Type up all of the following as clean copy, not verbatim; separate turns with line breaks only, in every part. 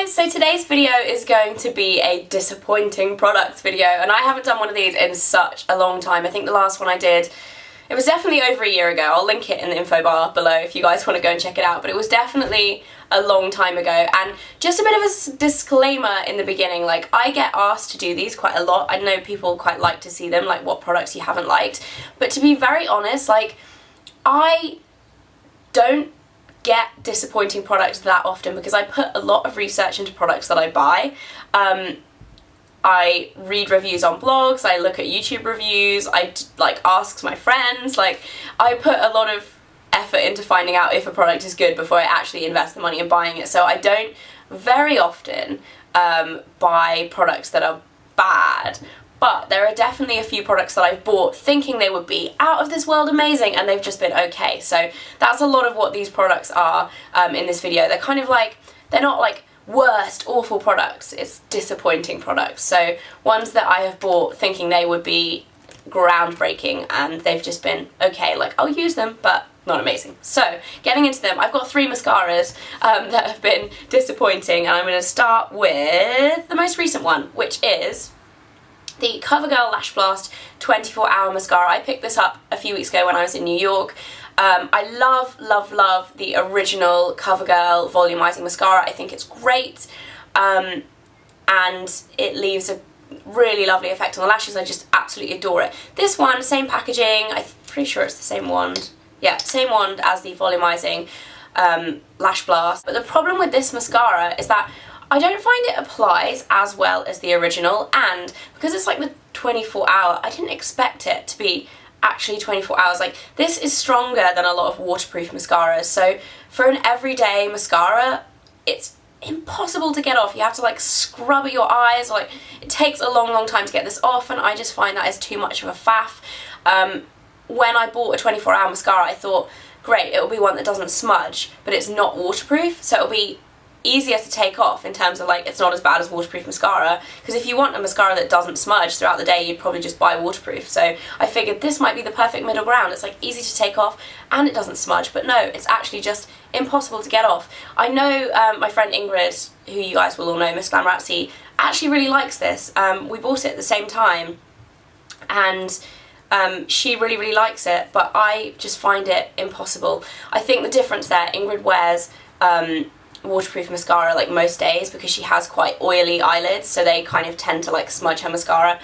guys, so today's video is going to be a disappointing products video, and I haven't done one of these in such a long time. I think the last one I did, it was definitely over a year ago. I'll link it in the info bar below if you guys want to go and check it out, but it was definitely a long time ago. And just a bit of a disclaimer in the beginning, like, I get asked to do these quite a lot. I know people quite like to see them, like what products you haven't liked, but to be very honest, like, I don't get disappointing products that often because I put a lot of research into products that I buy. I read reviews on blogs, I look at YouTube reviews, I like ask my friends, like I put a lot of effort into finding out if a product is good before I actually invest the money in buying it. So I don't very often buy products that are bad. But there are definitely a few products that I've bought thinking they would be out of this world amazing, and they've just been okay. So that's a lot of what these products are in this video. They're kind of like, they're not like worst, awful products, it's disappointing products. So ones that I have bought thinking they would be groundbreaking and they've just been okay, like I'll use them but not amazing. So getting into them, I've got 3 mascaras that have been disappointing, and I'm going to start with the most recent one, which is the CoverGirl Lash Blast 24-hour mascara. I picked this up a few weeks ago when I was in New York. I love the original CoverGirl volumizing mascara. I think it's great, and it leaves a really lovely effect on the lashes. I just absolutely adore it. This one, same packaging, I'm pretty sure it's the same wand. Yeah, same wand as the volumizing Lash Blast. But the problem with this mascara is that I don't find it applies as well as the original, and because it's like the 24-hour, I didn't expect it to be actually 24 hours. Like, this is stronger than a lot of waterproof mascaras, so for an everyday mascara, it's impossible to get off. You have to like scrub at your eyes, like it takes a long time to get this off, and I just find that is too much of a faff. When I bought a 24-hour mascara, I thought, great, it'll be one that doesn't smudge, but it's not waterproof, so it'll be easier to take off in terms of like it's not as bad as waterproof mascara, because if you want a mascara that doesn't smudge throughout the day, you'd probably just buy waterproof. So I figured this might be the perfect middle ground. It's like easy to take off and it doesn't smudge, but no, it's actually just impossible to get off. I know my friend Ingrid, who you guys will all know, Miss Glam Rapsy, actually really likes this. We bought it at the same time, and she really likes it, but I just find it impossible. I think the difference there, Ingrid wears waterproof mascara like most days because she has quite oily eyelids, so they kind of tend to like smudge her mascara,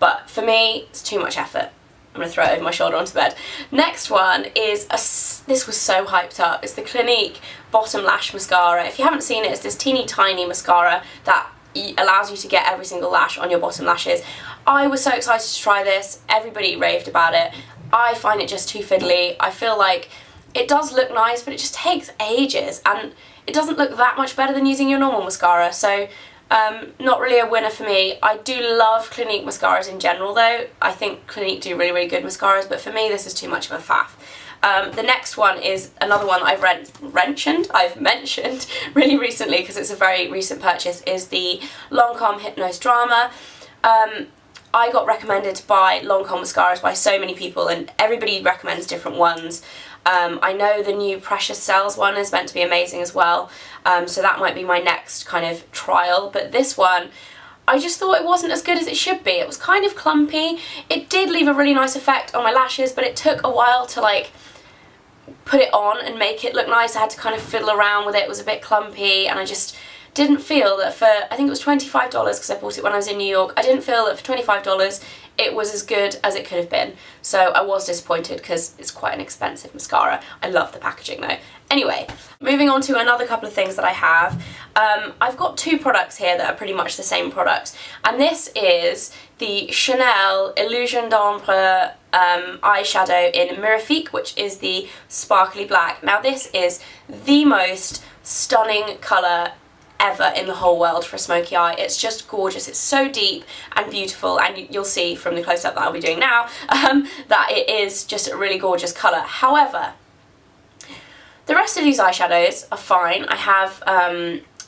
but for me it's too much effort. I'm going to throw it over my shoulder onto bed. Next one is, this was so hyped up, it's the Clinique Bottom Lash Mascara. If you haven't seen it, it's this teeny tiny mascara that allows you to get every single lash on your bottom lashes. I was so excited to try this, everybody raved about it. I find it just too fiddly. I feel like it does look nice, but it just takes ages, and it doesn't look that much better than using your normal mascara, so not really a winner for me. I do love Clinique mascaras in general though. I think Clinique do really good mascaras, but for me this is too much of a faff. The next one is another one that I've mentioned really recently because it's a very recent purchase, is the Lancome Hypnose Drama. I got recommended to buy Lancome mascaras by so many people, and everybody recommends different ones. I know the new Precious Cells one is meant to be amazing as well, so that might be my next kind of trial, but this one, I just thought it wasn't as good as it should be. It was kind of clumpy. It did leave a really nice effect on my lashes, but it took a while to like put it on and make it look nice. I had to kind of fiddle around with it. It was a bit clumpy, and I just didn't feel that for, I think it was $25 because I bought it when I was in New York, I didn't feel that for $25 it was as good as it could have been. So I was disappointed because it's quite an expensive mascara. I love the packaging though. Anyway, moving on to another couple of things that I have. I've got 2 products here that are pretty much the same product, and this is the Chanel Illusion d'Ombre eyeshadow in Mirifique, which is the sparkly black. Now this is the most stunning colour ever in the whole world for a smoky eye. It's just gorgeous. It's so deep and beautiful, and you'll see from the close-up that I'll be doing now that it is just a really gorgeous colour. However, the rest of these eyeshadows are fine. I have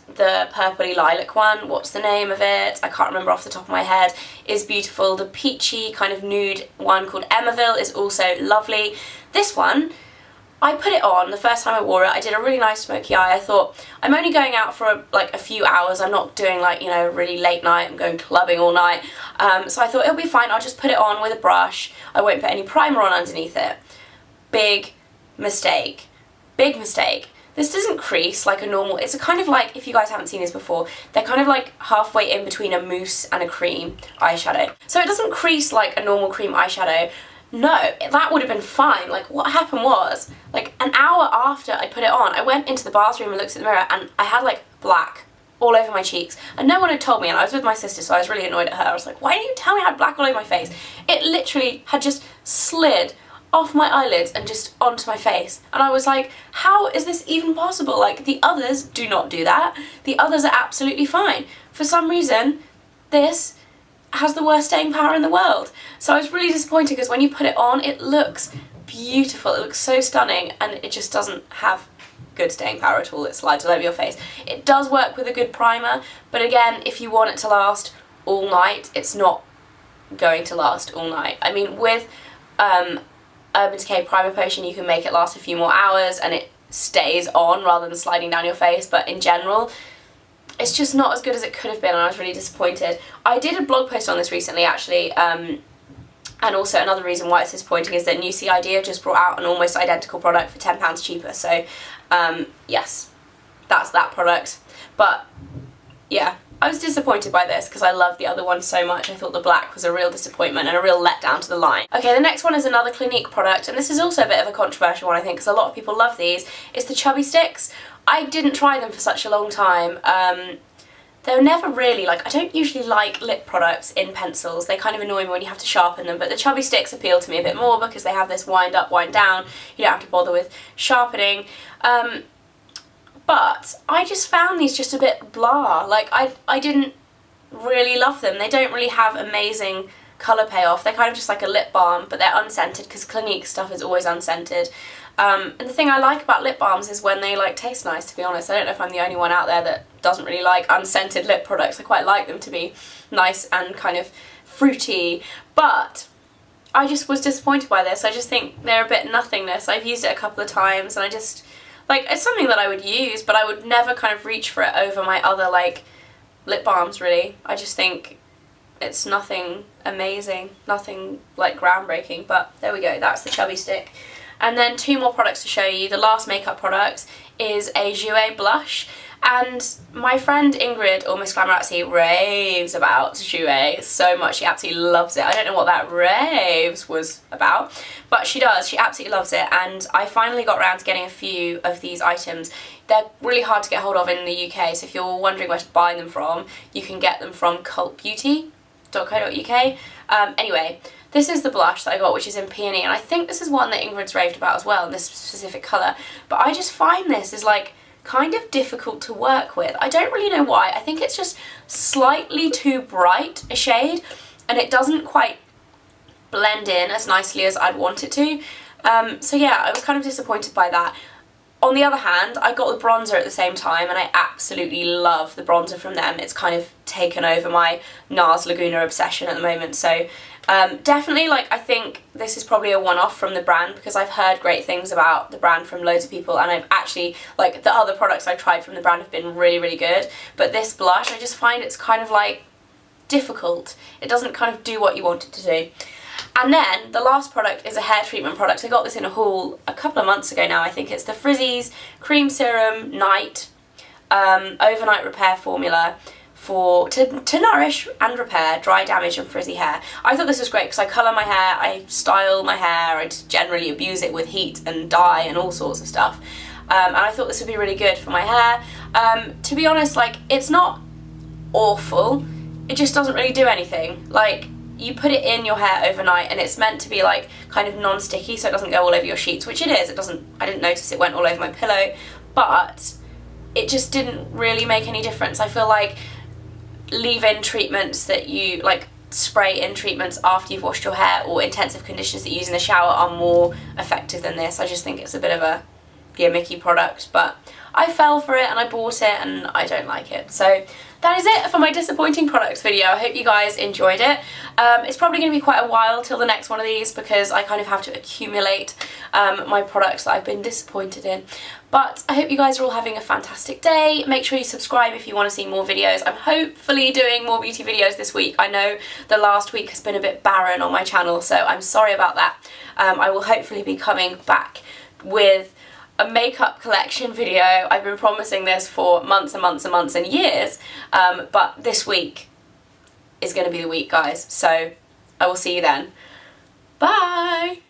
the purpley lilac one, what's the name of it? I can't remember off the top of my head, is beautiful. The peachy kind of nude one called Emerville is also lovely. This one, I put it on, the first time I wore it, I did a really nice smoky eye. I thought, I'm only going out for like a few hours, I'm not doing like, you know, really late night, I'm going clubbing all night. So I thought it'll be fine, I'll just put it on with a brush, I won't put any primer on underneath it. Big mistake. Big mistake. This doesn't crease like a normal, it's a kind of like, if you guys haven't seen this before, they're kind of like halfway in between a mousse and a cream eyeshadow. So it doesn't crease like a normal cream eyeshadow. No, that would have been fine. Like, what happened was, like an hour after I put it on, I went into the bathroom and looked at the mirror and I had like black all over my cheeks. And no one had told me, and I was with my sister, so I was really annoyed at her. I was like, why didn't you tell me I had black all over my face? It literally had just slid off my eyelids and just onto my face, and I was like, how is this even possible? Like, the others do not do that. The others are absolutely fine. For some reason, this has the worst staying power in the world. So I was really disappointed because when you put it on, it looks beautiful, it looks so stunning, and it just doesn't have good staying power at all. It slides all over your face. It does work with a good primer, but again, if you want it to last all night, it's not going to last all night. I mean, with Urban Decay Primer Potion, you can make it last a few more hours and it stays on rather than sliding down your face, but in general, it's just not as good as it could have been, and I was really disappointed. I did a blog post on this recently, actually, and also another reason why it's disappointing is that Nuucy Idea just brought out an almost identical product for £10 cheaper, so yes, that's that product. But yeah, I was disappointed by this because I love the other one so much. I thought the black was a real disappointment and a real letdown to the line. Okay, the next one is another Clinique product, and this is also a bit of a controversial one, I think, because a lot of people love these. It's the Chubby Sticks. I didn't try them for such a long time. They're never really, like, I don't usually like lip products in pencils. They kind of annoy me when you have to sharpen them, but the Chubby Sticks appeal to me a bit more because they have this wind up, wind down. You don't have to bother with sharpening. But I just found these just a bit blah. Like, I didn't really love them. They don't really have amazing colour payoff. They're kind of just like a lip balm, but they're unscented because Clinique stuff is always unscented. And the thing I like about lip balms is when they like taste nice, to be honest. I don't know if I'm the only one out there that doesn't really like unscented lip products. I quite like them to be nice and kind of fruity, but I just was disappointed by this. I just think they're a bit nothingness. I've used it a couple of times and I just, like, it's something that I would use, but I would never kind of reach for it over my other, like, lip balms, really. I just think it's nothing amazing, nothing, like, groundbreaking, but there we go, that's the Chubby Stick. And then two more products to show you. The last makeup product is a Jouer blush, and my friend Ingrid, or Miss Glamorazzi, raves about Jouer so much. She absolutely loves it. I don't know what that raves was about, but she does. She absolutely loves it, and I finally got around to getting a few of these items. They're really hard to get hold of in the UK, so if you're wondering where to buy them from, you can get them from cultbeauty.co.uk. Anyway, this is the blush that I got, which is in Peony, and I think this is one that Ingrid's raved about as well, in this specific colour. But I just find this is, like, kind of difficult to work with. I don't really know why. I think it's just slightly too bright a shade, and it doesn't quite blend in as nicely as I'd want it to. So yeah, I was kind of disappointed by that. On the other hand, I got the bronzer at the same time, and I absolutely love the bronzer from them. It's kind of taken over my NARS Laguna obsession at the moment, so definitely, like, I think this is probably a one-off from the brand because I've heard great things about the brand from loads of people, and I've actually, like, the other products I've tried from the brand have been really, really good, but this blush, I just find it's kind of, like, difficult. It doesn't kind of do what you want it to do. And then the last product is a hair treatment product. I got this in a haul a couple of months ago now, I think. It's the Frizzies Cream Serum Night Overnight Repair Formula to nourish and repair dry, damaged and frizzy hair. I thought this was great because I colour my hair, I style my hair, I just generally abuse it with heat and dye and all sorts of stuff. And I thought this would be really good for my hair. To be honest, like, it's not awful, it just doesn't really do anything. Like, you put it in your hair overnight and it's meant to be, like, kind of non-sticky so it doesn't go all over your sheets, which it is. It doesn't, I didn't notice it went all over my pillow, but it just didn't really make any difference. I feel like leave-in treatments that you, like, spray-in treatments after you've washed your hair, or intensive conditioners that you use in the shower, are more effective than this. I just think it's a bit of a gimmicky product, but I fell for it and I bought it and I don't like it. So that is it for my disappointing products video. I hope you guys enjoyed it. It's probably going to be quite a while till the next one of these because I kind of have to accumulate my products that I've been disappointed in. But I hope you guys are all having a fantastic day. Make sure you subscribe if you want to see more videos. I'm hopefully doing more beauty videos this week. I know the last week has been a bit barren on my channel, so I'm sorry about that. I will hopefully be coming back with a makeup collection video. I've been promising this for months and months and months and years, but this week is going to be the week, guys. So I will see you then. Bye!